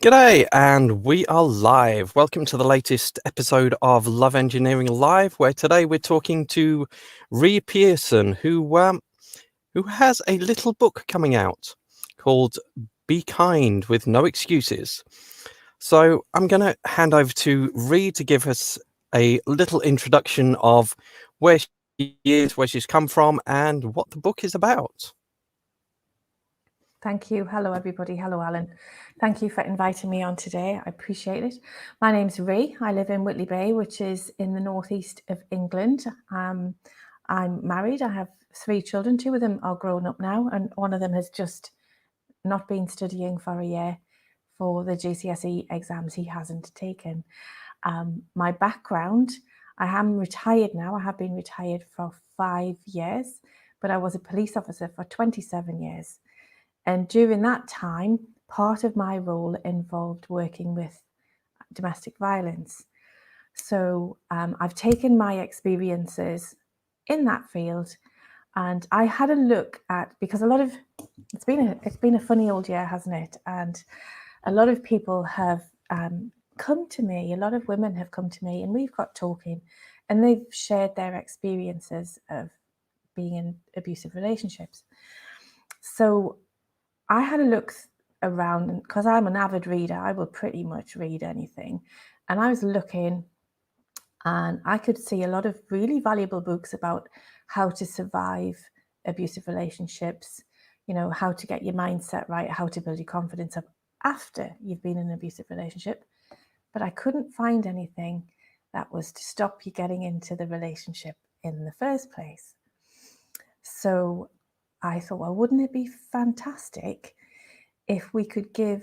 G'day, and we are live. Welcome to the latest episode of Love Engineering Live, where today we're talking to Rie Pearson, who has a little book coming out called Be Kind with No Excuses. So I'm going to hand over to Rie to give us a little introduction of where she is, where she's come from, and what the book is about. Thank you. Hello, everybody. Hello, Alan. Thank you for inviting me on today. I appreciate it. My name's Rie. I live in Whitley Bay, which is in the northeast of England. I'm married. I have 3 children. 2 of them are grown up now, and one of them has just not been studying for a year for the GCSE exams he hasn't taken. My background, I am retired now. I have been retired for 5 years, but I was a police officer for 27 years. And during that time, part of my role involved working with domestic violence. So I've taken my experiences in that field, and I had a look at, because it's been a funny old year, hasn't it? And a lot of people have come to me, a lot of women have come to me, and we've got talking, and they've shared their experiences of being in abusive relationships. So I had a look around, and because I'm an avid reader, I will pretty much read anything. And I was looking, and I could see a lot of really valuable books about how to survive abusive relationships, how to get your mindset right, how to build your confidence up after you've been in an abusive relationship. But I couldn't find anything that was to stop you getting into the relationship in the first place. So I thought, well, wouldn't it be fantastic if we could give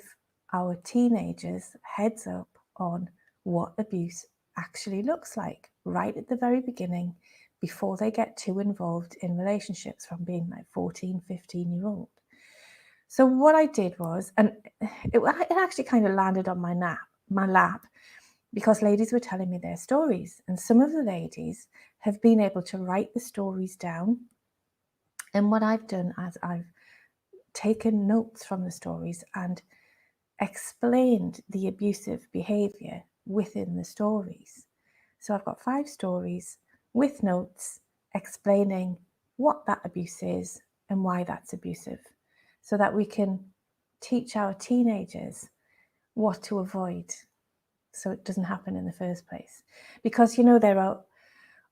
our teenagers heads up on what abuse actually looks like right at the very beginning, before they get too involved in relationships from being like 14, 15-year-old. So what I did was, and it actually kind of landed on my lap, because ladies were telling me their stories, and some of the ladies have been able to write the stories down. And what I've done is I've taken notes from the stories and explained the abusive behavior within the stories. So I've got 5 stories with notes explaining what that abuse is and why that's abusive, so that we can teach our teenagers what to avoid so it doesn't happen in the first place. Because, there are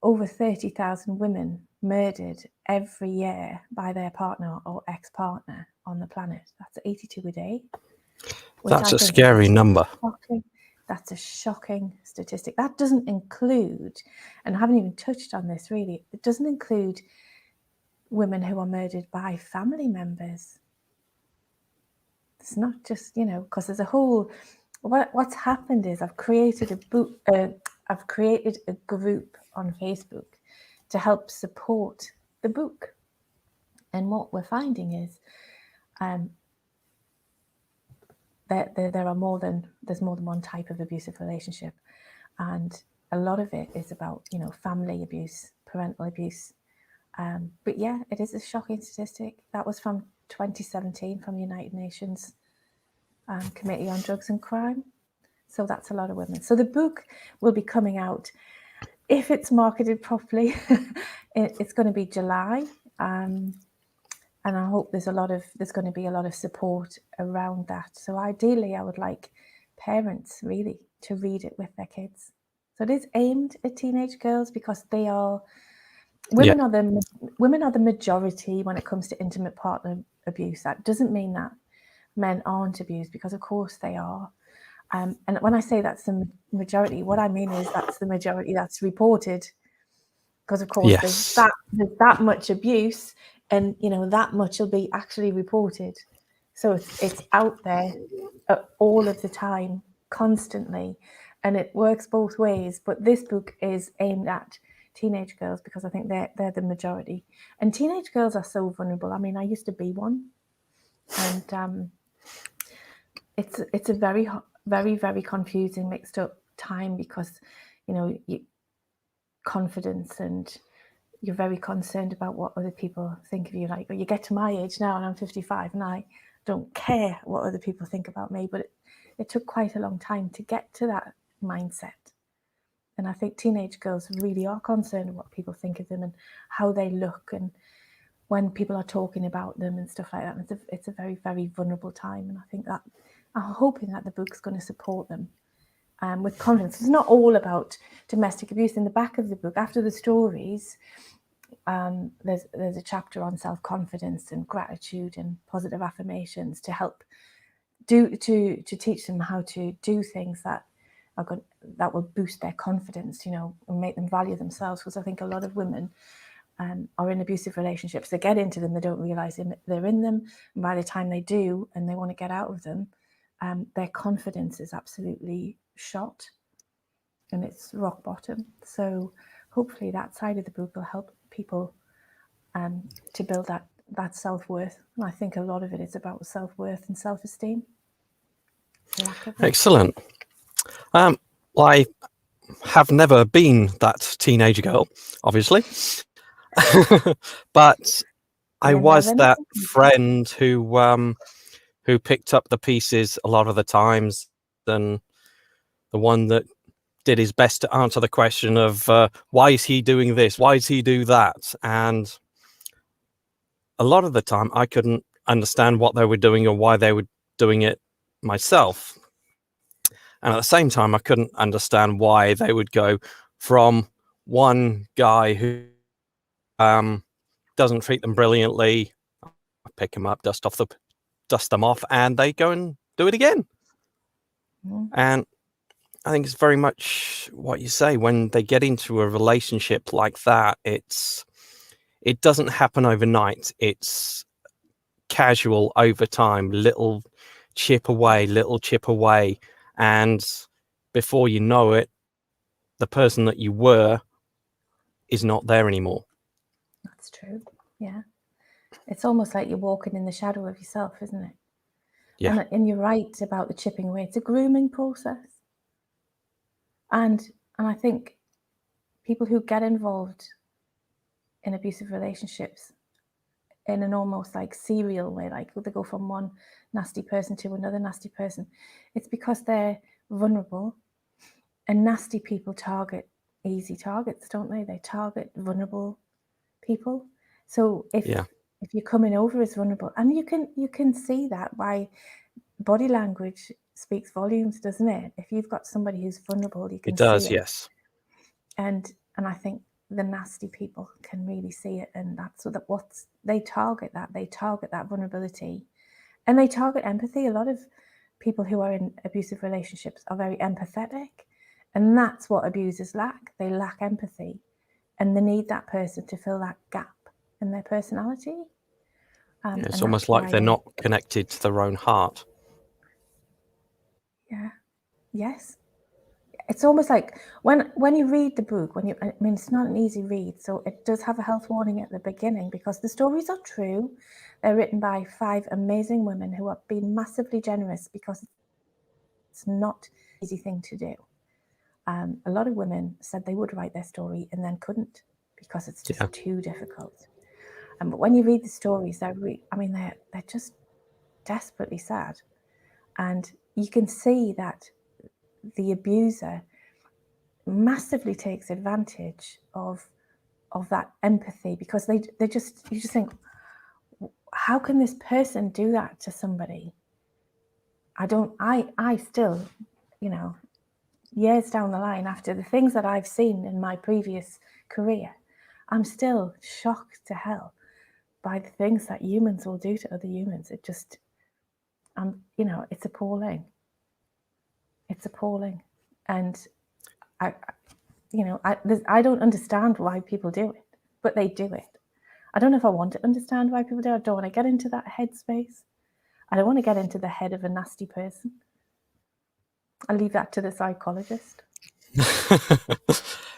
over 30,000 women murdered every year by their partner or ex-partner on the planet. That's 82 a day. That's a scary number. That's a shocking statistic. That doesn't include, and I haven't even touched on this really, it doesn't include women who are murdered by family members. It's not just, because there's a whole, what's happened is I've created a group on Facebook to help support the book. And what we're finding is there's more than one type of abusive relationship, and a lot of it is about family abuse, parental abuse. But yeah, it is a shocking statistic. That was from 2017 from the United Nations Committee on Drugs and Crime. So that's a lot of women. So the book will be coming out, if it's marketed properly. It's going to be July. And I hope there's going to be a lot of support around that. So ideally, I would like parents really to read it with their kids. So it is aimed at teenage girls, because they are women are the majority when it comes to intimate partner abuse. That doesn't mean that men aren't abused, because of course they are. And when I say that's the majority, what I mean is that's the majority that's reported, because of course there's that much abuse. And that much will be actually reported. So it's out there all of the time, constantly, and it works both ways. But this book is aimed at teenage girls, because I think they're the majority. And teenage girls are so vulnerable. I mean, I used to be one, and it's a very, very, very confusing, mixed up time, because confidence, and you're very concerned about what other people think of you. Like, you get to my age now, and I'm 55, and don't care what other people think about me. But it took quite a long time to get to that mindset. And I think teenage girls really are concerned what people think of them and how they look, and when people are talking about them and stuff like that. And it's a very, very vulnerable time. And I think that I'm hoping that the book's going to support them with confidence. It's not all about domestic abuse. In the back of the book, after the stories, there's a chapter on self-confidence and gratitude and positive affirmations to help to teach them how to do things that will boost their confidence, and make them value themselves. Because I think a lot of women are in abusive relationships. They get into them, they don't realise they're in them, and by the time they do and they want to get out of them, their confidence is absolutely shot and it's rock bottom. So hopefully that side of the book will help people to build that self-worth. And I think a lot of it is about self-worth and self-esteem. Excellent. I have never been that teenage girl, obviously. But I was that friend who picked up the pieces a lot of the times, and the one that did his best to answer the question of why is he doing this? Why does he do that? And a lot of the time I couldn't understand what they were doing or why they were doing it myself. And at the same time, I couldn't understand why they would go from one guy who doesn't treat them brilliantly, pick them up, dust them off, and they go and do it again. And I think it's very much what you say. When they get into a relationship like that, it doesn't happen overnight. It's casual over time, little chip away, and before you know it, the person that you were is not there anymore. That's true. Yeah. It's almost like you're walking in the shadow of yourself, isn't it? Yeah. And you're right about the chipping away. It's a grooming process. And I think people who get involved in abusive relationships in an almost like serial way, like they go from one nasty person to another nasty person, it's because they're vulnerable, and nasty people target easy targets, don't they? They target vulnerable people. So if you're coming over as vulnerable, and you can see that by body language speaks volumes, doesn't it? If you've got somebody who's vulnerable, you can see it. Yes. And I think the nasty people can really see it, and that's what they target that vulnerability, and they target empathy. A lot of people who are in abusive relationships are very empathetic, and that's what abusers lack. They lack empathy, and they need that person to fill that gap in their personality. It's almost like they're not connected to their own heart. Yeah. Yes. It's almost like when you read the book, it's not an easy read, so it does have a health warning at the beginning, because the stories are true. They're written by 5 amazing women who have been massively generous, because it's not an easy thing to do. A lot of women said they would write their story and then couldn't, because it's just too difficult. But when you read the stories, they're just desperately sad, and you can see that the abuser massively takes advantage of that empathy, because you just think, how can this person do that to somebody? I still, years down the line, after the things that I've seen in my previous career, I'm still shocked to hell by the things that humans will do to other humans. It just, it's appalling. It's appalling. And I don't understand why people do it, but they do it. I don't know if I want to understand why people do it. I don't want to get into that headspace. I don't want to get into the head of a nasty person. I leave that to the psychologist.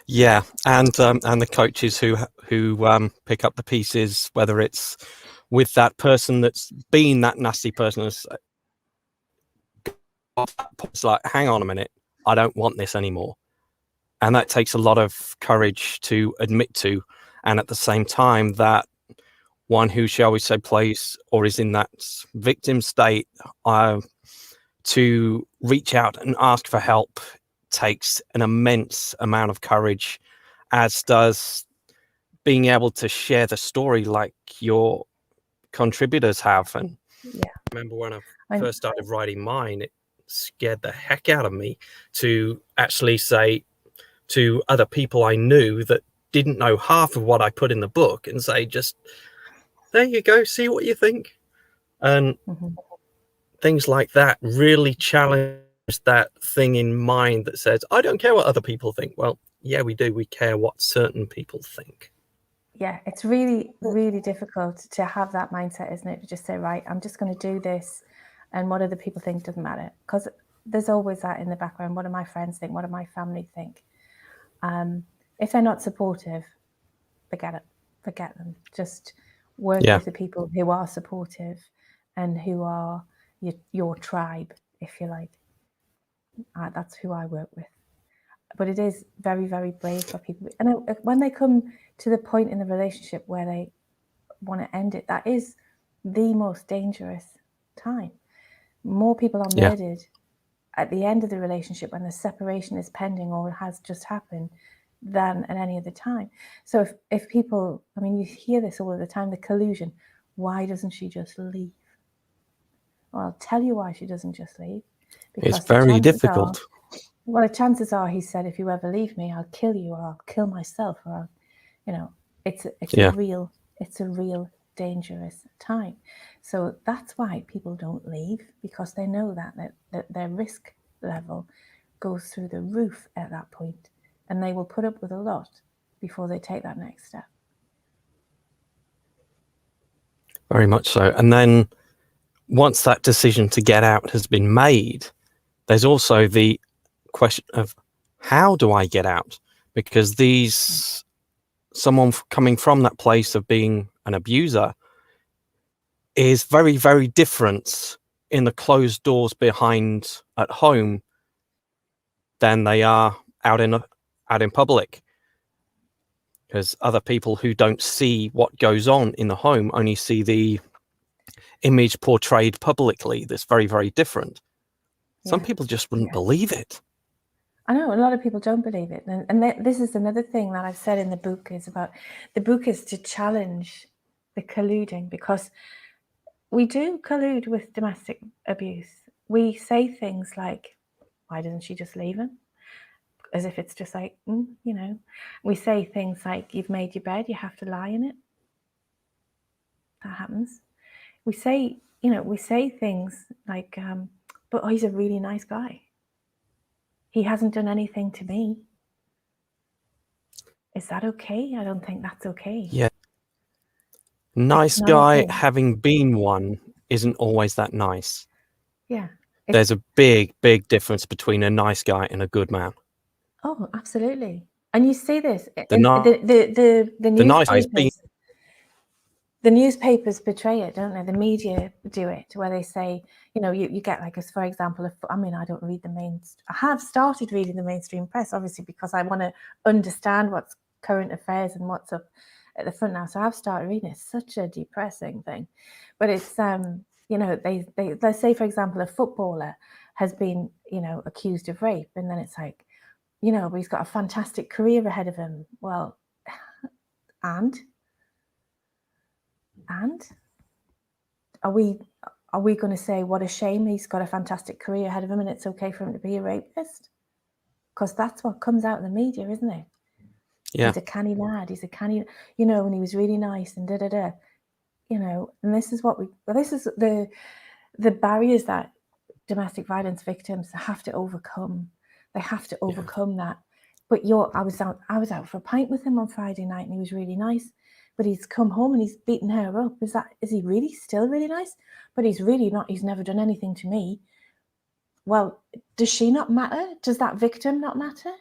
Yeah, and the coaches who pick up the pieces, whether it's with that person that's been that nasty person, it's like, hang on a minute, I don't want this anymore. And that takes a lot of courage to admit to, and at the same time, that one who, shall we say, plays or is in that victim state, to reach out and ask for help takes an immense amount of courage, as does being able to share the story like your contributors have. And Yeah. I remember when I first started writing mine, it scared the heck out of me to actually say to other people I knew that didn't know half of what I put in the book and say, just there you go, see what you think. And things like that really challenge that thing in mind that says, I don't care what other people think. Well, yeah, we do. We care what certain people think. Yeah, it's really, really difficult to have that mindset, isn't it? To just say, right, I'm just going to do this, and what other people think doesn't matter. Because there's always that in the background. What do my friends think? What do my family think? If they're not supportive, forget it. Forget them. Just work with the people who are supportive and who are your tribe, if you like. That's who I work with. But it is very, very brave for people. And when they come to the point in the relationship where they want to end it, that is the most dangerous time. More people are murdered at the end of the relationship when the separation is pending or has just happened than at any other time. So if people, I mean, you hear this all of the time, the collusion. Why doesn't she just leave? Well, I'll tell you why she doesn't just leave. Because it's very difficult. The chances are he said, if you ever leave me, I'll kill you, or I'll kill myself, or I'll, it's a real dangerous time. So that's why people don't leave, because they know that their risk level goes through the roof at that point, and they will put up with a lot before they take that next step. Very much so. And then once that decision to get out has been made, there's also the question of, how do I get out? Because someone coming from that place of being an abuser is very, very different in the closed doors behind at home than they are out in public. Because other people who don't see what goes on in the home only see the image portrayed publicly. That's very, very different. Some people just wouldn't believe it. I know a lot of people don't believe it. And this is another thing that I've said in the book, is about the book is to challenge the colluding, because we do collude with domestic abuse. We say things like, why doesn't she just leave him? As if it's just like, we say things like, you've made your bed, you have to lie in it. That happens. We say things like, but he's a really nice guy. He hasn't done anything to me. Is that okay? I don't think that's okay. Yeah. Nice guy, having been one, isn't always that nice. Yeah. There's a big, big difference between a nice guy and a good man. Oh, absolutely. And you see this The newspapers. The newspapers portray it, don't they? The media do it, where they say, you get, like, as for example, I don't read I have started reading the mainstream press, obviously, because I want to understand what's current affairs and what's up at the front now. So I've started reading. It's such a depressing thing, but it's they say, for example, a footballer has been accused of rape, and then it's like, but he's got a fantastic career ahead of him. Well, and are we going to say, what a shame, he's got a fantastic career ahead of him and it's okay for him to be a rapist? Because that's what comes out in the media, isn't it? Yeah. He's a canny lad. He's a canny, and he was really nice and da-da-da. And this is the barriers that domestic violence victims have to overcome. They have to overcome that. But I was out for a pint with him on Friday night, and he was really nice. But he's come home and he's beaten her up. Is he really still really nice? But he's really not. He's never done anything to me. Well, does she not matter? Does that victim not matter?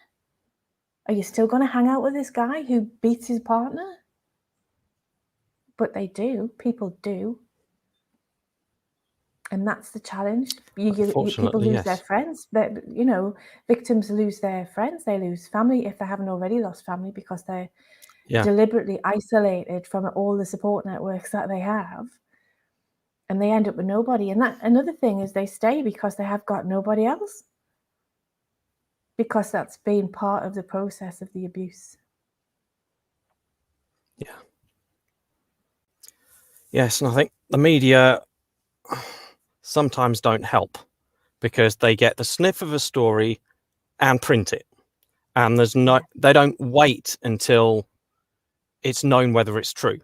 Are you still going to hang out with this guy who beats his partner? But they do. People do. And that's the challenge. People lose their friends. Victims lose their friends. They lose family if they haven't already lost family, because they're deliberately isolated from all the support networks that they have, and they end up with nobody. And that another thing is they stay because they have got nobody else, because that's been part of the process of the abuse. Yeah. Yes, and I think the media sometimes don't help, because they get the sniff of a story and print it, and they don't wait until it's known whether it's true.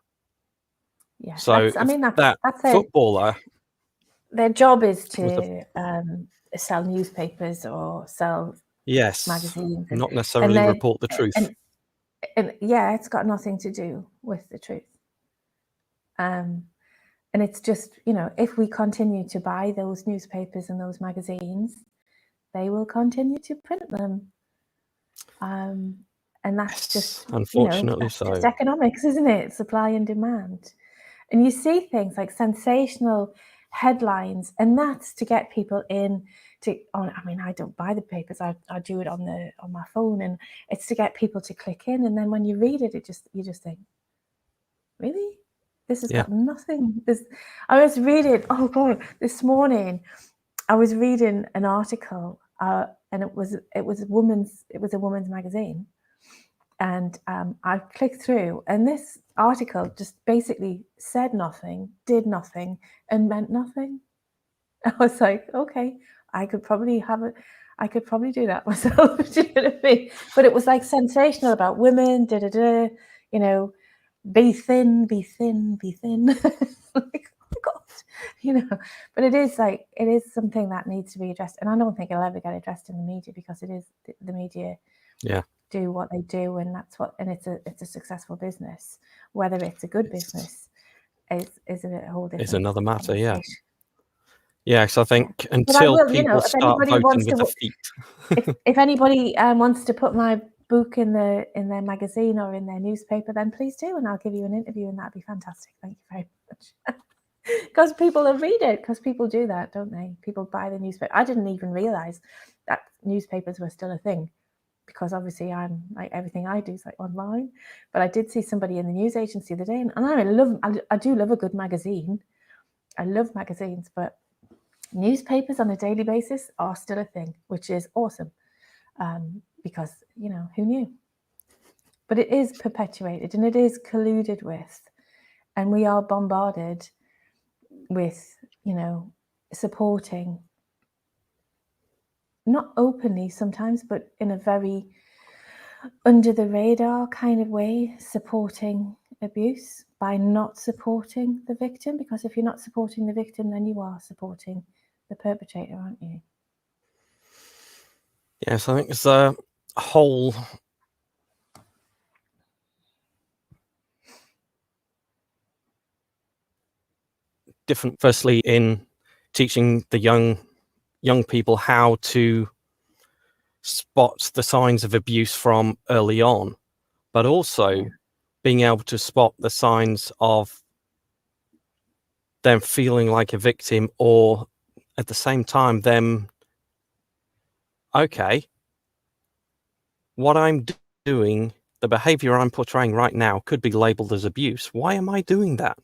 Yeah, So that's footballer, their job is to sell newspapers or sell magazines, not necessarily report the truth. And yeah, it's got nothing to do with the truth. And it's just, if we continue to buy those newspapers and those magazines, they will continue to print them. And that's just, unfortunately, that's just economics, isn't it? Supply and demand. And you see things like sensational headlines, and that's to get people in I don't buy the papers, I do it on my phone, and it's to get people to click in. And then when you read it, you just think, really? This has got nothing. I was reading, oh God, this morning I was reading an article, and it was a woman's magazine. And I clicked through, and this article just basically said nothing, did nothing, and meant nothing. I was like, okay, I could probably do that myself. Do you know what I mean? But it was like sensational about women, be thin, be thin, be thin. Like, oh my God, But it is something that needs to be addressed, and I don't think it'll ever get addressed in the media, because it is the media. Yeah. Do what they do, and it's a successful business. Whether it's a good business is a whole different. Is another matter. Yeah. Yes, I think until people start voting with their feet. If anybody wants to put my book in their magazine or in their newspaper, then please do, and I'll give you an interview, and that'd be fantastic. Thank you very much. Because people will read it, because people do that, don't they? People buy the newspaper. I didn't even realize that newspapers were still a thing, because obviously I'm like, everything I do is like online. But I did see somebody in the news agency the other day, and I do love a good magazine. I love magazines, but newspapers on a daily basis are still a thing, which is awesome, because who knew? But it is perpetuated, and it is colluded with, and we are bombarded with supporting, not openly sometimes, but in a very under the radar kind of way, supporting abuse by not supporting the victim. Because if you're not supporting the victim, then you are supporting the perpetrator, aren't you? Yes, I think it's a whole different, firstly in teaching the young people how to spot the signs of abuse from early on, but also being able to spot the signs of them feeling like a victim, or at the same time them, okay, what I'm doing, the behavior I'm portraying right now could be labeled as abuse. Why am I doing that?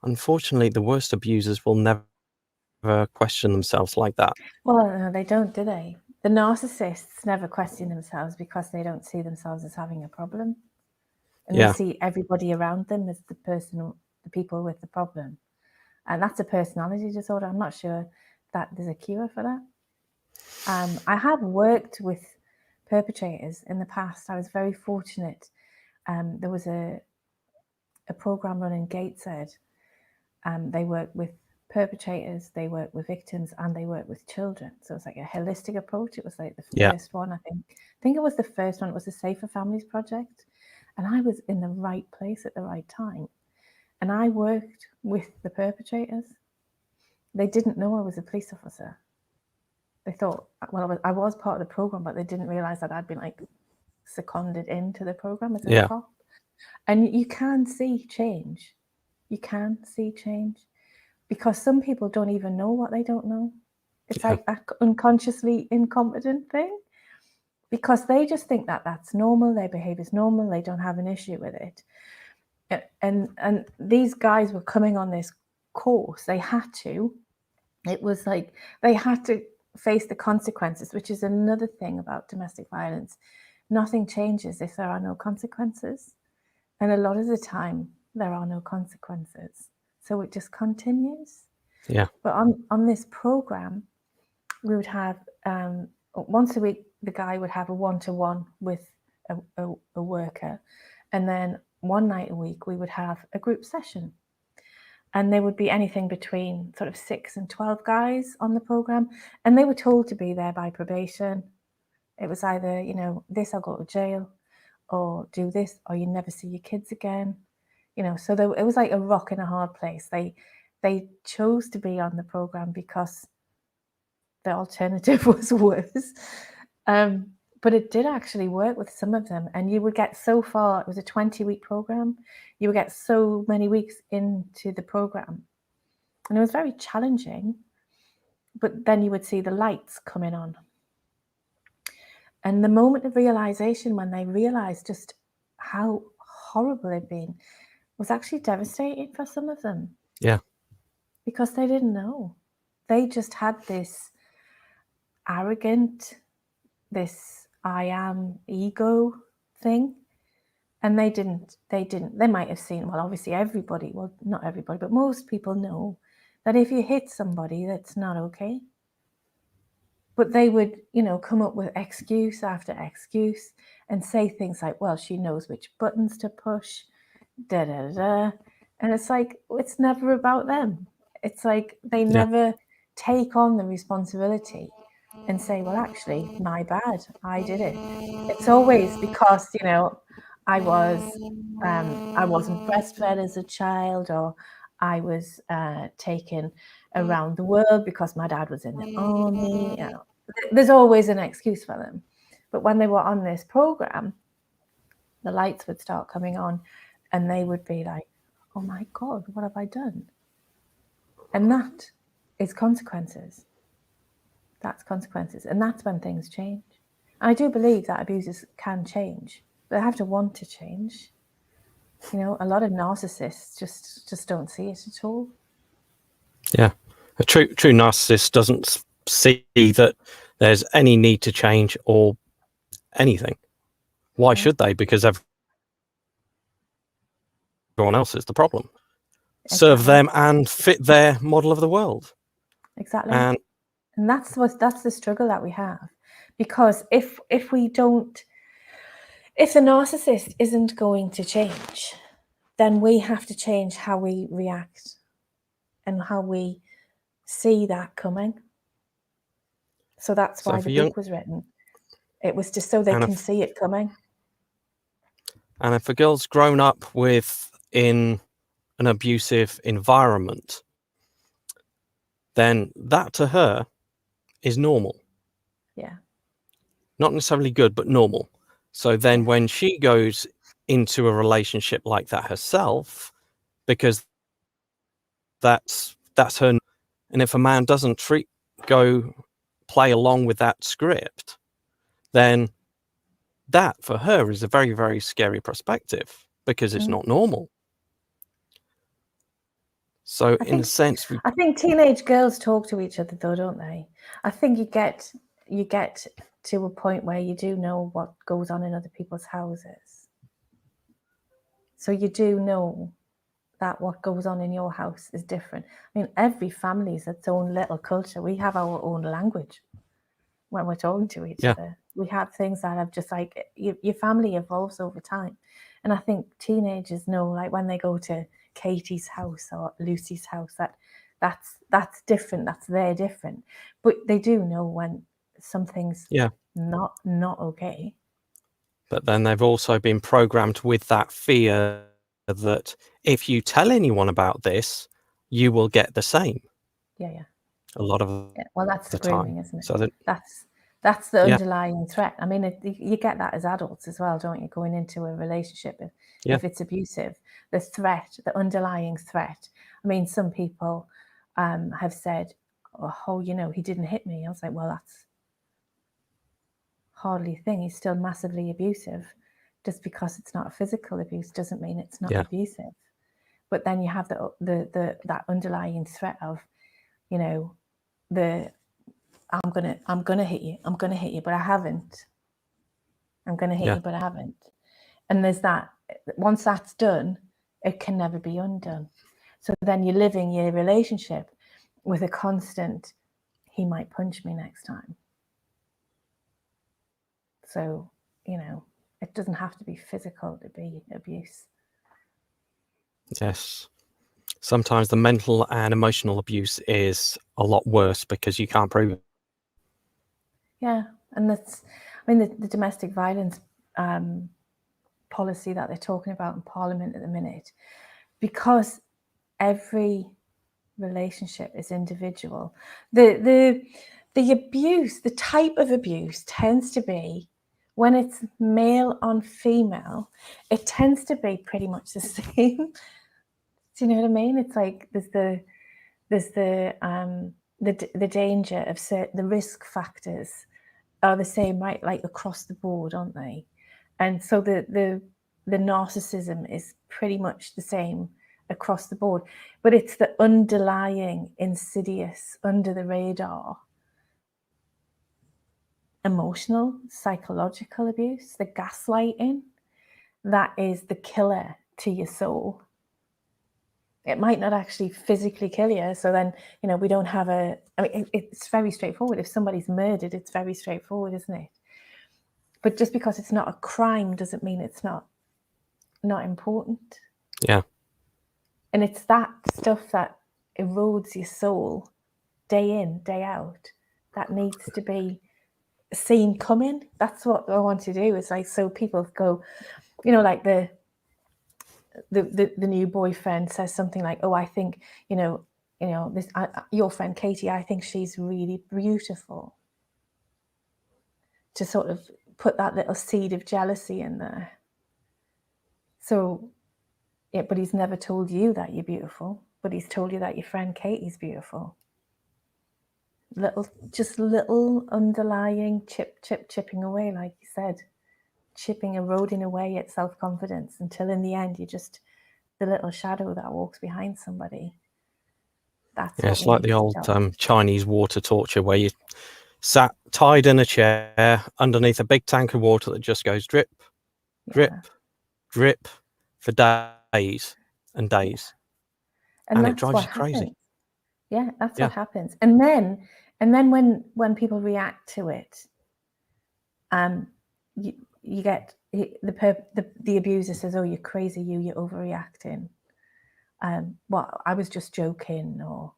Unfortunately, the worst abusers will never question themselves like that. Well, no, they don't, do they? The narcissists never question themselves, because they don't see themselves as having a problem, and they see everybody around them as the people with the problem. And that's a personality disorder. I'm not sure that there's a cure for that. I have worked with perpetrators in the past. I was very fortunate. There was a program run in Gateshead. They work with perpetrators, they work with victims, and they work with children. So it's like a holistic approach. It was like the first one, I think it was the first one. It was the Safer Families Project, and I was in the right place at the right time. And I worked with the perpetrators. They didn't know I was a police officer. They thought, well, I was part of the program, but they didn't realize that I'd been like seconded into the program as a cop. And you can see change. You can see change, because some people don't even know what they don't know. It's like that unconsciously incompetent thing. because they just think that that's normal, their behavior is normal, they don't have an issue with it. And these guys were coming on this course, they had to. It was like they had to face the consequences, which is another thing about domestic violence. Nothing changes if there are no consequences. And a lot of the time, there are no consequences. So it just continues. Yeah. But on this program, we would have once a week, the guy would have a one-to-one with a worker. And then one night a week, we would have a group session. And there would be anything between sort of 6 and 12 guys on the program. And they were told to be there by probation. It was either, this or go to jail, or do this, or you never see your kids again. So it was like a rock and a hard place. They chose to be on the program because the alternative was worse. But it did actually work with some of them. And you would get so far, it was a 20-week program. You would get so many weeks into the program. And it was very challenging. But then you would see the lights coming on. And the moment of realization, when they realized just how horrible it'd been, was actually devastating for some of them. Yeah. Because they didn't know. They just had this arrogant, this I am ego thing. And they might have seen, well, obviously everybody, well, not everybody, but most people know that if you hit somebody, that's not okay. But they would, come up with excuse after excuse and say things like, well, she knows which buttons to push, da da da. And it's like, it's never about them. It's like they never take on the responsibility and say, well, actually, my bad, I did it. It's always because, I wasn't breastfed as a child, or I was taken around the world because my dad was in the army. There's always an excuse for them. But when they were on this program, the lights would start coming on and they would be like, oh my God, what have I done? And that is consequences. That's consequences. And that's when things change. And I do believe that abusers can change, but they have to want to change. A lot of narcissists just don't see it at all. Yeah. A true narcissist doesn't see that there's any need to change or anything. Why should they? Because everyone else is the problem. Exactly. Serve them and fit their model of the world. Exactly. And that's the struggle that we have. Because if the narcissist isn't going to change, then we have to change how we react and how we see that coming. So that's why the book was written. It was just so they can see it coming. And if a girl's grown up in an abusive environment, then that to her is normal. Yeah. Not necessarily good, but normal. So then when she goes into a relationship like that herself, because that's her, and if a man doesn't play along with that script, then that for her is a very, very scary perspective because it's not normal. So in a sense, I think teenage girls talk to each other though, don't they? I think you get to a point where you do know what goes on in other people's houses. So you do know that what goes on in your house is different. I mean, every family is its own little culture. We have our own language when we're talking to each other. We have things that have just like, your family evolves over time. And I think teenagers know, like when they go to Katie's house or Lucy's house, that's different, they're different. But they do know when something's not okay. But then they've also been programmed with that fear that if you tell anyone about this, you will get the same. Yeah. A lot of well, that's the grooming, isn't it? So that's the underlying threat. I mean, you get that as adults as well, don't you? Going into a relationship, if it's abusive, the underlying threat. I mean, some people have said, "Oh, he didn't hit me." I was like, "Well, that's hardly thing. He's still massively abusive. Just because it's not physical abuse doesn't mean it's not Yeah. abusive. But then you have that underlying threat of, you know, I'm gonna hit you, but I haven't. I'm gonna hit you, but I haven't. And there's that. Once that's done, it can never be undone. So then you're living your relationship with a constant, he might punch me next time. So, it doesn't have to be physical to be abuse. Yes. Sometimes the mental and emotional abuse is a lot worse because you can't prove it. Yeah, and that's, the domestic violence policy that they're talking about in Parliament at the minute, because every relationship is individual. The abuse, the type of abuse tends to be, when it's male on female, it tends to be pretty much the same. Do you know what I mean? It's like there's the danger of the risk factors are the same, right? Like across the board, aren't they? And so the narcissism is pretty much the same across the board, but it's the underlying insidious, under the radar, emotional, psychological abuse, the gaslighting, that is the killer to your soul. It might not actually physically kill you. So then, we don't have it's very straightforward. If somebody's murdered, it's very straightforward, isn't it? But just because it's not a crime doesn't mean it's not important. Yeah. And it's that stuff that erodes your soul day in, day out, that needs to be seen coming. That's what I want to do. Is like, so people go, like the new boyfriend says something like, oh, I think, this your friend Katie, I think she's really beautiful. To sort of put that little seed of jealousy in there. So, yeah, but he's never told you that you're beautiful, but he's told you that your friend Katie's beautiful. Little underlying chipping away, like you said, eroding away at self-confidence, until in the end you're just the little shadow that walks behind somebody. That's Yeah, what it's we like need the to old stop. Chinese water torture, where you sat tied in a chair underneath a big tank of water that just goes drip, drip, Yeah. drip for days and days. And it that's drives what you crazy. happens. Yeah, that's Yeah. what happens. And then when people react to it, you get the abuser says, "Oh, you're crazy, you're overreacting. Well, I was just joking," or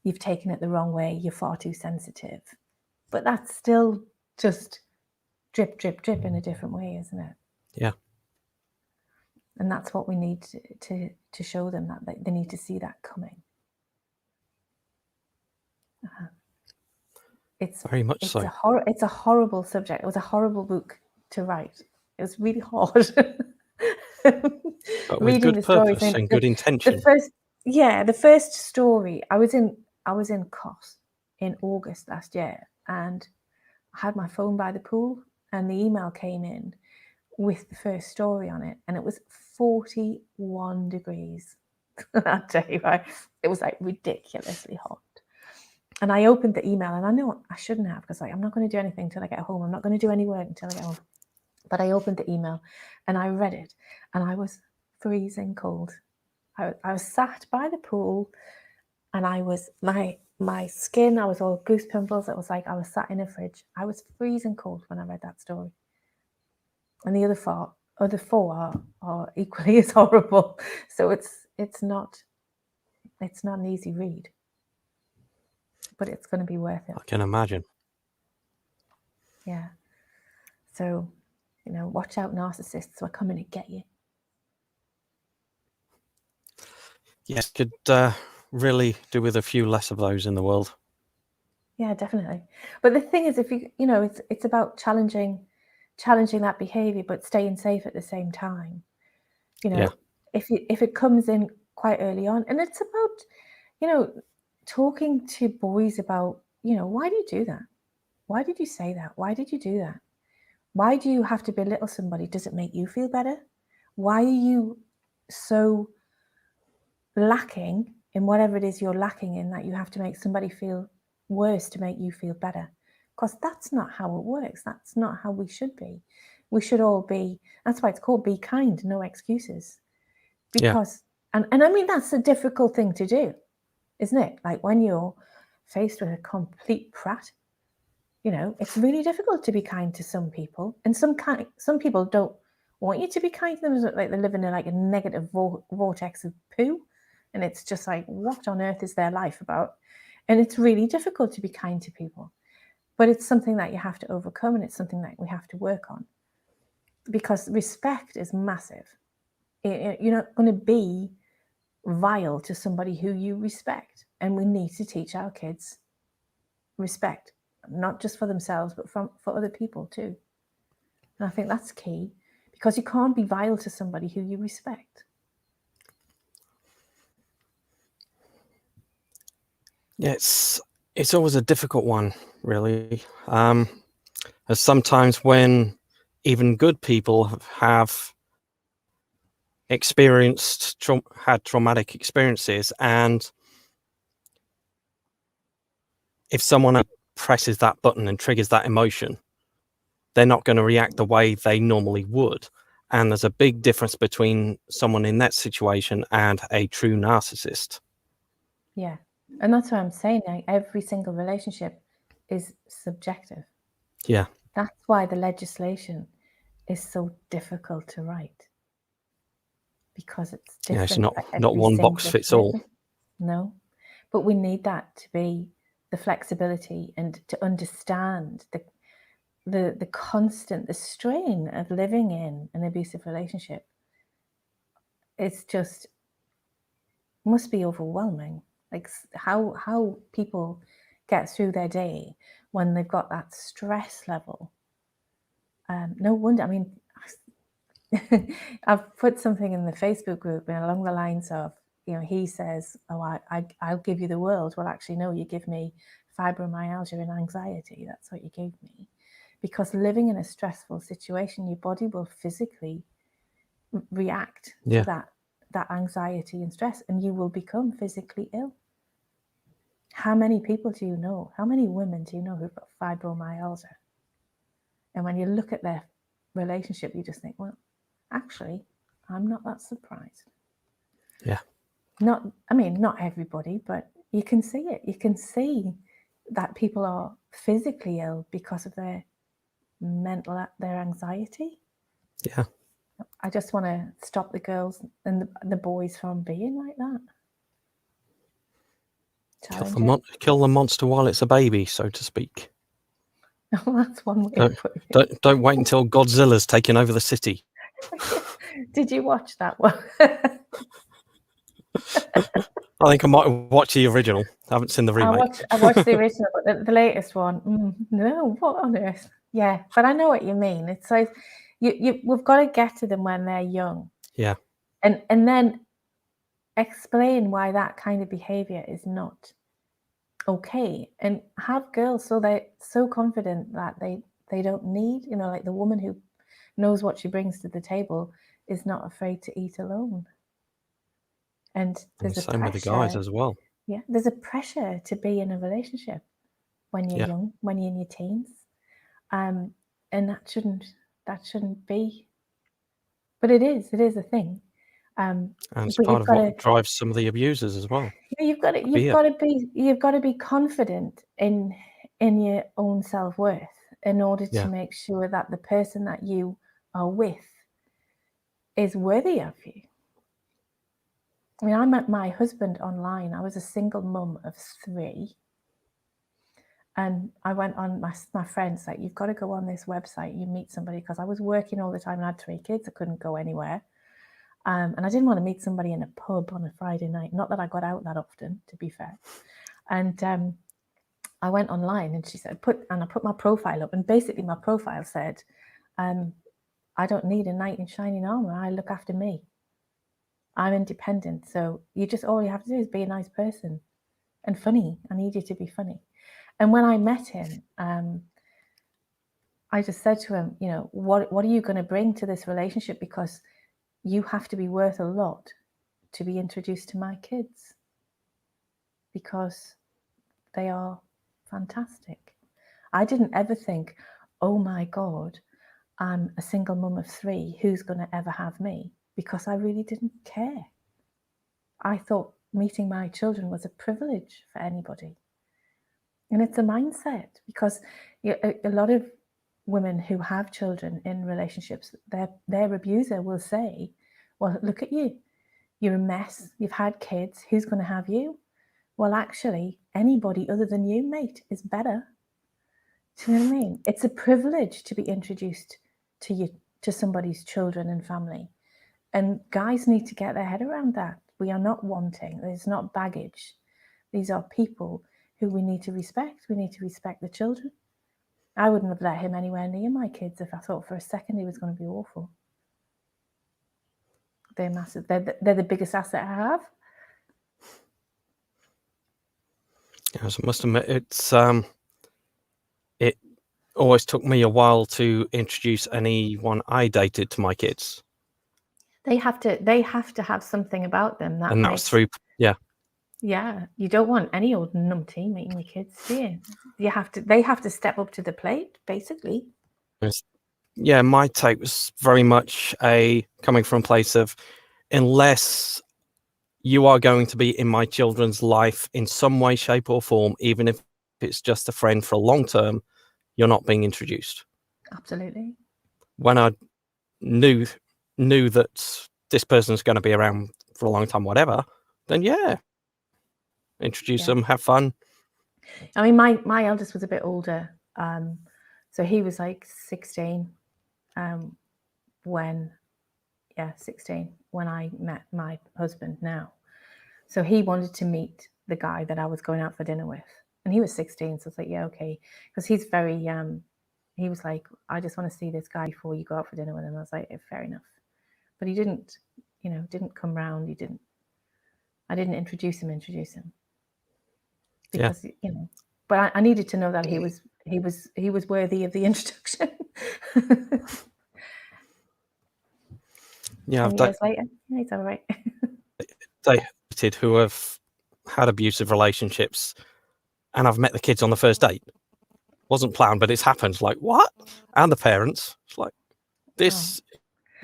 "You've taken it the wrong way. You're far too sensitive." But that's still just drip, drip, drip in a different way, isn't it? Yeah. And that's what we need to show them, that they need to see that coming. It's very much so. It's a horrible subject. It was a horrible book to write. It was really hard. But with Reading good the stories purpose and good intention. the first story, I was in Kos in August last year, and I had my phone by the pool, and the email came in with the first story on it, and it was 41 degrees that day, right? It was like ridiculously hot. And I opened the email, and I know I shouldn't have, because I'm not going to do anything until I get home. I'm not going to do any work until I get home. But I opened the email and I read it, and I was freezing cold. I was sat by the pool, and I was my skin, I was all goose pimples. It was like I was sat in a fridge. I was freezing cold when I read that story. And the other four are equally as horrible. So it's not an easy read, but it's going to be worth it. I can imagine. Yeah. So, watch out, narcissists. We're coming to get you. Yes, could really do with a few less of those in the world. Yeah, definitely. But the thing is, if it's about challenging that behavior, but staying safe at the same time. Yeah. If it comes in quite early on, and it's about, talking to boys about, why do you do that? why did you say that? Why did you do that? Why do you have to belittle somebody? Does it make you feel better? Why are you so lacking in whatever it is you're lacking in that you have to make somebody feel worse to make you feel better? Because that's not how it works. That's not how we should be. We should all be, that's why it's called Be Kind, No Excuses. Because, and I mean, that's a difficult thing to do, isn't it? Like when you're faced with a complete prat, you know, it's really difficult to be kind to some people, and some people don't want you to be kind to them. Like they're living in like a negative vortex of poo, and it's just like, what on earth is their life about? And it's really difficult to be kind to people, but it's something that you have to overcome, and it's something that we have to work on, because respect is massive. You're not going to be vile to somebody who you respect, and we need to teach our kids respect, not just for themselves, but for other people too. And I think that's key, because you can't be vile to somebody who you respect. Yeah, it's always a difficult one, really. As sometimes when even good people have experienced had traumatic experiences, and if someone presses that button and triggers that emotion, they're not going to react the way they normally would. And there's a big difference between someone in that situation and a true narcissist. Yeah. And that's what I'm saying. Like, every single relationship is subjective. Yeah. That's why the legislation is so difficult to write, because it's Yeah, different it's for not every one box single fits all. person. No. But we need that to be the flexibility, and to understand the constant, the strain of living in an abusive relationship. It's just must be overwhelming. Like how people get through their day when they've got that stress level. No wonder. I mean, I've put something in the Facebook group along the lines of, you know, he says, "Oh, I'll give you the world." Well, actually, no, you give me fibromyalgia and anxiety. That's what you gave me. Because living in a stressful situation, your body will physically react to that anxiety and stress, and you will become physically ill. How many people do you know? How many women do you know who've got fibromyalgia? And when you look at their relationship, you just think, well, actually, I'm not that surprised. Yeah. Not everybody, but you can see it. You can see that people are physically ill because of their anxiety. Yeah. I just want to stop the girls and the boys from being like that. Challenge Kill the monster while it's a baby, so to speak. Oh, that's one way of putting it. Don't wait until Godzilla's taken over the city. Did you watch that one? I think I might watch the original. I haven't seen the remake. I watched the original, but the latest one, no, what on earth? Yeah, but I know what you mean. It's like we've got to get to them when they're young. Yeah. And then explain why that kind of behavior is not okay, and have girls so they're so confident that they don't need, you know, like the woman who knows what she brings to the table is not afraid to eat alone. And there's a same pressure with the guys as well. Yeah, there's a pressure to be in a relationship when you're young, when you're in your teens, and that shouldn't be, but it is a thing. And it's But part you've of got what to drives some of the abusers as well. you've got to be confident in your own self-worth in order to make sure that the person that you are with is worthy of you. I mean, I met my husband online. I was a single mum of 3. And I went on my friends like, you've got to go on this website, you meet somebody, because I was working all the time and I had 3 kids. I couldn't go anywhere. And I didn't want to meet somebody in a pub on a Friday night. Not that I got out that often, to be fair. And I went online, and she said, I put my profile up, and basically my profile said, I don't need a knight in shining armor. I look after me. I'm independent. So all you have to do is be a nice person and funny. I need you to be funny. And when I met him, I just said to him, what are you going to bring to this relationship? Because you have to be worth a lot to be introduced to my kids, because they are fantastic. I didn't ever think, oh my God, I'm a single mum of 3. Who's going to ever have me? Because I really didn't care. I thought meeting my children was a privilege for anybody. And it's a mindset, because a lot of women who have children in relationships, their abuser will say, well, look at you. You're a mess. You've had kids. Who's going to have you? Well, actually, anybody other than you, mate, is better. Do you know what I mean? It's a privilege to be introduced to somebody's children and family. And guys need to get their head around that. We are not wanting. It's not baggage. These are people who we need to respect. We need to respect the children. I wouldn't have let him anywhere near my kids if I thought for a second he was going to be awful. They're massive. They're the biggest asset I have. Yes, I must admit, it always took me a while to introduce anyone I dated to my kids. They have to have something about them that And that was makes. through, yeah. Yeah, you don't want any old numpty meeting your kids, do you? They have to step up to the plate, basically. Yeah, my take was very much coming from a place of, unless you are going to be in my children's life in some way, shape, or form, even if it's just a friend for a long term, you're not being introduced. Absolutely. When I knew that this person's going to be around for a long time, whatever, then yeah, introduce them, have fun. I mean, my eldest was a bit older, so he was like 16 when 16 when I met my husband now. So he wanted to meet the guy that I was going out for dinner with, and he was 16. So I was like, yeah, okay, because he's very he was like, I just want to see this guy before you go out for dinner with him. I was like, fair enough, but he didn't come round. I didn't introduce him because but I needed to know that he was worthy of the introduction. Yeah, 10 years later, yeah, he's all right. dated who have had abusive relationships, and I've met the kids on the first date. Wasn't planned, but it's happened. Like, what? And the parents. It's like, this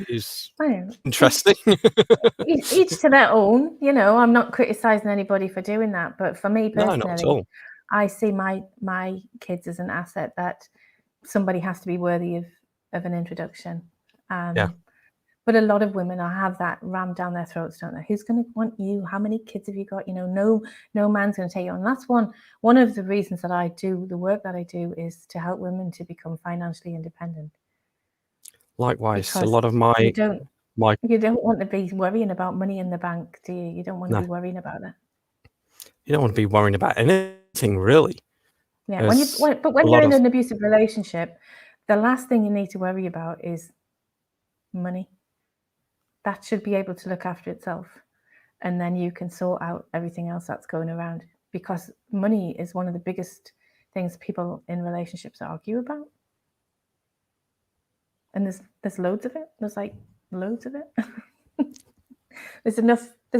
is interesting. Each to their own. I'm not criticizing anybody for doing that, but for me No, not at personally, all. I see my kids as an asset that somebody has to be worthy of an introduction. Yeah. But a lot of women have that rammed down their throats, don't they? Who's going to want you? How many kids have you got? No man's going to take you on. That's one of the reasons that I do the work that I do, is to help women to become financially independent. Likewise, Because a lot of you don't want to be worrying about money in the bank, do you? You don't want to be worrying about that. You don't want to be worrying about anything, really. Yeah, when you're in an abusive relationship, the last thing you need to worry about is money. That should be able to look after itself, and then you can sort out everything else that's going around, because money is one of the biggest things people in relationships argue about. And there's loads of it. There's like loads of it. There's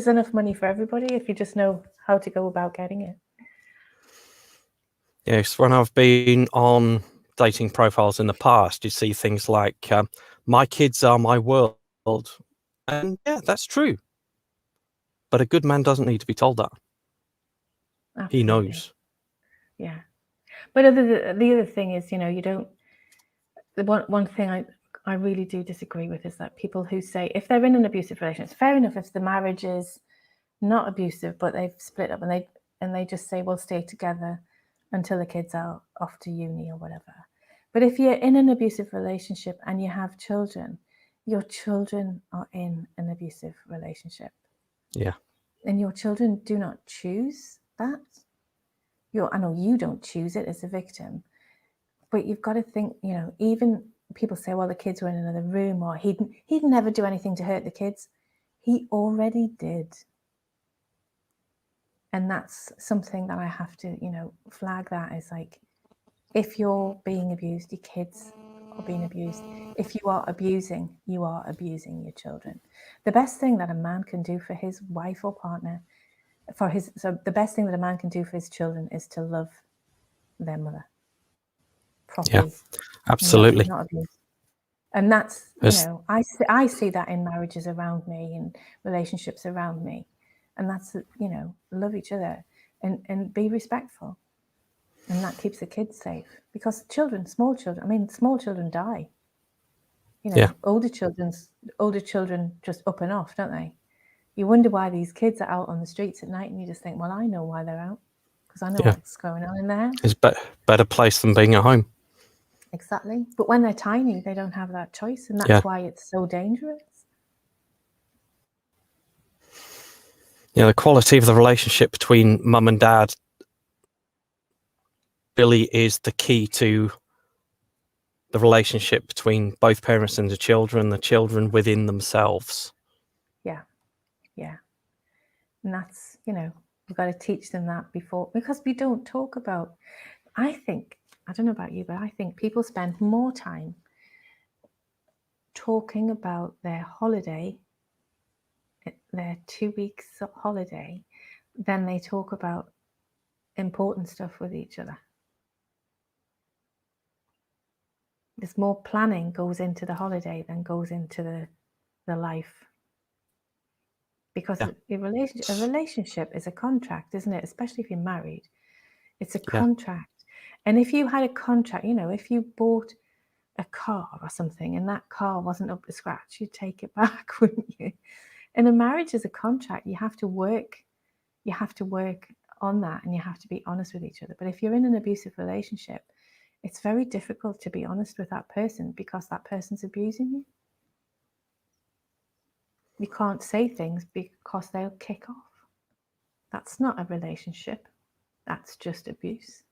enough money for everybody if you just know how to go about getting it. Yes, when I've been on dating profiles in the past, you see things like, my kids are my world. And yeah, that's true. But a good man doesn't need to be told that. Absolutely. He knows. Yeah. But the other thing is, you don't. The one thing I really do disagree with is that people who say, if they're in an abusive relationship, it's fair enough if the marriage is not abusive, but they've split up, and they just say, we'll stay together until the kids are off to uni or whatever. But if you're in an abusive relationship and you have children, your children are in an abusive relationship. Yeah. And your children do not choose that. I know you don't choose it as a victim, but you've got to think, even people say, well, the kids were in another room, or he'd never do anything to hurt the kids. He already did. And that's something that I have to, flag that as like, if you're being abused, your kids or being abused. If you are abusing your children. The best thing that a man can do for his wife or partner, the best thing that a man can do for his children is to love their mother properly, absolutely. not abuse. And that's, I see that in marriages around me and relationships around me. And that's, love each other and be respectful. And that keeps the kids safe, because small children die. Older children just up and off, don't they? You wonder why these kids are out on the streets at night, and you just think, well, I know why they're out, because I know what's going on in their house. It's better place than being at home. Exactly. But when they're tiny, they don't have that choice, and that's why it's so dangerous. The quality of the relationship between mum and dad really is the key to the relationship between both parents and the children within themselves. Yeah. And that's, we've got to teach them that before, because we don't talk about, I don't know about you, but I think people spend more time talking about their holiday, their 2 weeks holiday, than they talk about important stuff with each other. There's more planning goes into the holiday than goes into the life. Because a relationship is a contract, isn't it? Especially if you're married. It's a contract. And if you had a contract, if you bought a car or something and that car wasn't up to scratch, you'd take it back, wouldn't you? And a marriage is a contract. You have to work on that, and you have to be honest with each other. But if you're in an abusive relationship, it's very difficult to be honest with that person, because that person's abusing you. You can't say things because they'll kick off. That's not a relationship. That's just abuse.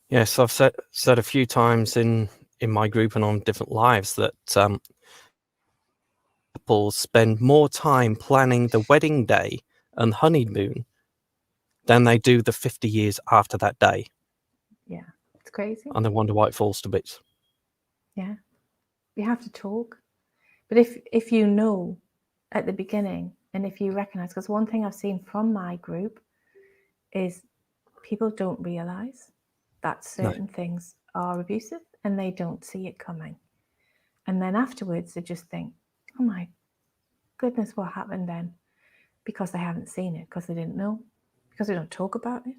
Yes, I've said a few times in my group and on different lives that couples spend more time planning the wedding day and honeymoon than they do the 50 years after that day. Yeah, it's crazy. And they wonder why it falls to bits. Yeah, you have to talk. But if you know at the beginning, and if you recognize, because one thing I've seen from my group is people don't realize that certain things are abusive, and they don't see it coming. And then afterwards, they just think, oh my goodness, what happened then? Because they haven't seen it, because they didn't know, because they don't talk about it.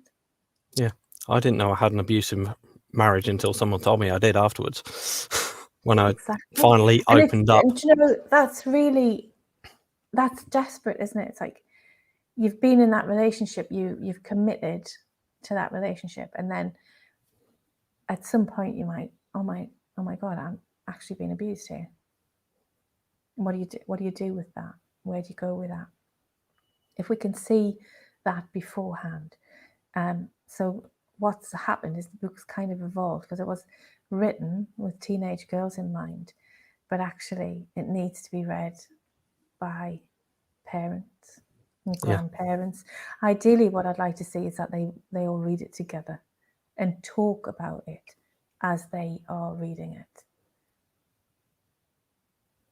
Yeah, I didn't know I had an abusive marriage until someone told me I did afterwards. When I finally opened up. And that's desperate, isn't it? It's like you've been in that relationship, you've committed to that relationship, and then at some point you might, oh my God, I'm actually being abused here. And what do you do with that? Where do you go with that? If we can see that beforehand. So what's happened is the book's kind of evolved, because it was written with teenage girls in mind, but actually it needs to be read by parents and grandparents. Ideally, what I'd like to see is that they all read it together and talk about it as they are reading it.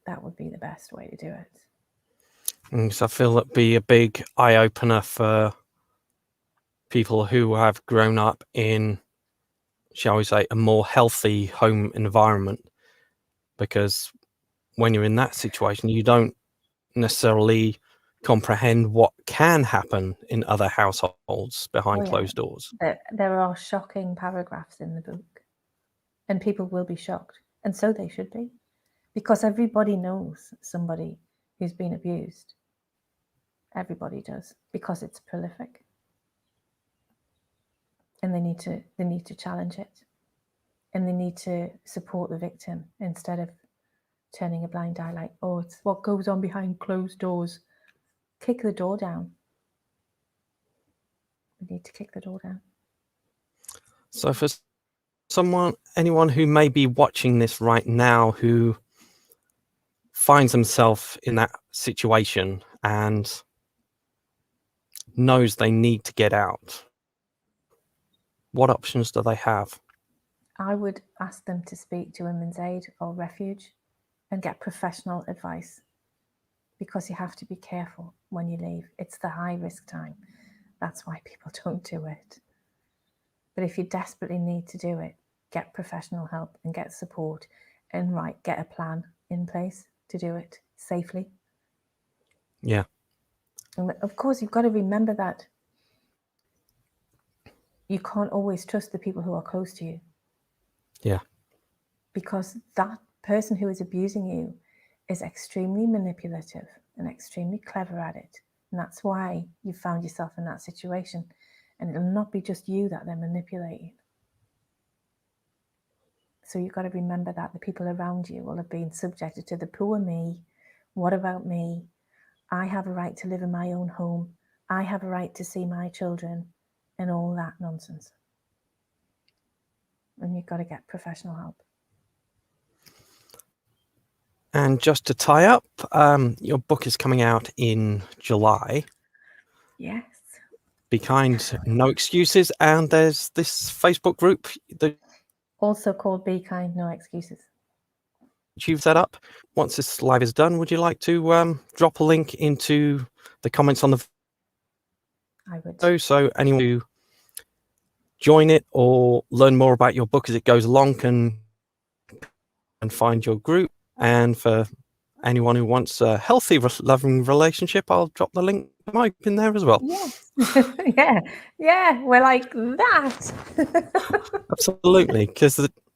That would be the best way to do it. So I feel that'd be a big eye-opener for people who have grown up in, shall we say, a more healthy home environment. Because when you're in that situation, you don't necessarily comprehend what can happen in other households behind closed doors. There are shocking paragraphs in the book, and people will be shocked, and so they should be, because everybody knows somebody who's been abused. Everybody does, because it's prolific, and they need to challenge it, and they need to support the victim instead of turning a blind eye, like, oh, it's what goes on behind closed doors. Kick the door down. We need to kick the door down. So for anyone who may be watching this right now who finds themselves in that situation and knows they need to get out, what options do they have? I would ask them to speak to Women's Aid or Refuge and get professional advice, because you have to be careful when you leave. It's the high risk time. That's why people don't do it. But if you desperately need to do it, get professional help and get support, and get a plan in place to do it safely. Yeah. And of course, you've got to remember that you can't always trust the people who are close to you. Yeah. Because that person who is abusing you is extremely manipulative and extremely clever at it. And that's why you found yourself in that situation. And it'll not be just you that they're manipulating. So you've got to remember that the people around you will have been subjected to the poor me. What about me? I have a right to live in my own home. I have a right to see my children, and all that nonsense. And you've got to get professional help. And just to tie up, your book is coming out in July. Yes. Be Kind, No Excuses. And there's this Facebook group that Also called Be Kind, No Excuses. you've set up. Once this live is done, would you like to drop a link into the comments on the I would. video, so anyone who join it or learn more about your book as it goes along can find your group? And for anyone who wants a healthy, loving relationship, I'll drop the link in there as well. Yes. yeah, we're like that. Absolutely, because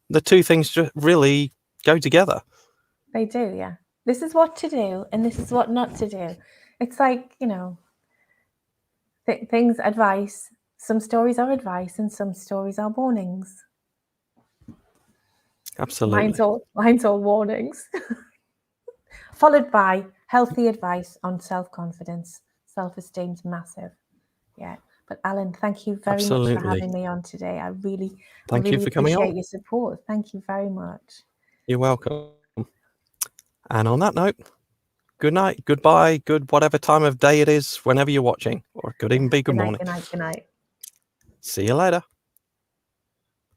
the two things just really go together. They do, yeah. This is what to do and this is what not to do. It's like, things, advice. Some stories are advice and some stories are warnings. Absolutely. Mine's all warnings. Followed by healthy advice on self-confidence. Self-esteem's massive. Yeah. But Alan, thank you very much for having me on today. I really appreciate your support. Thank you very much. You're welcome. And on that note, good night, goodbye, good whatever time of day it is, whenever you're watching, or it could even be good morning. Good night. See you later.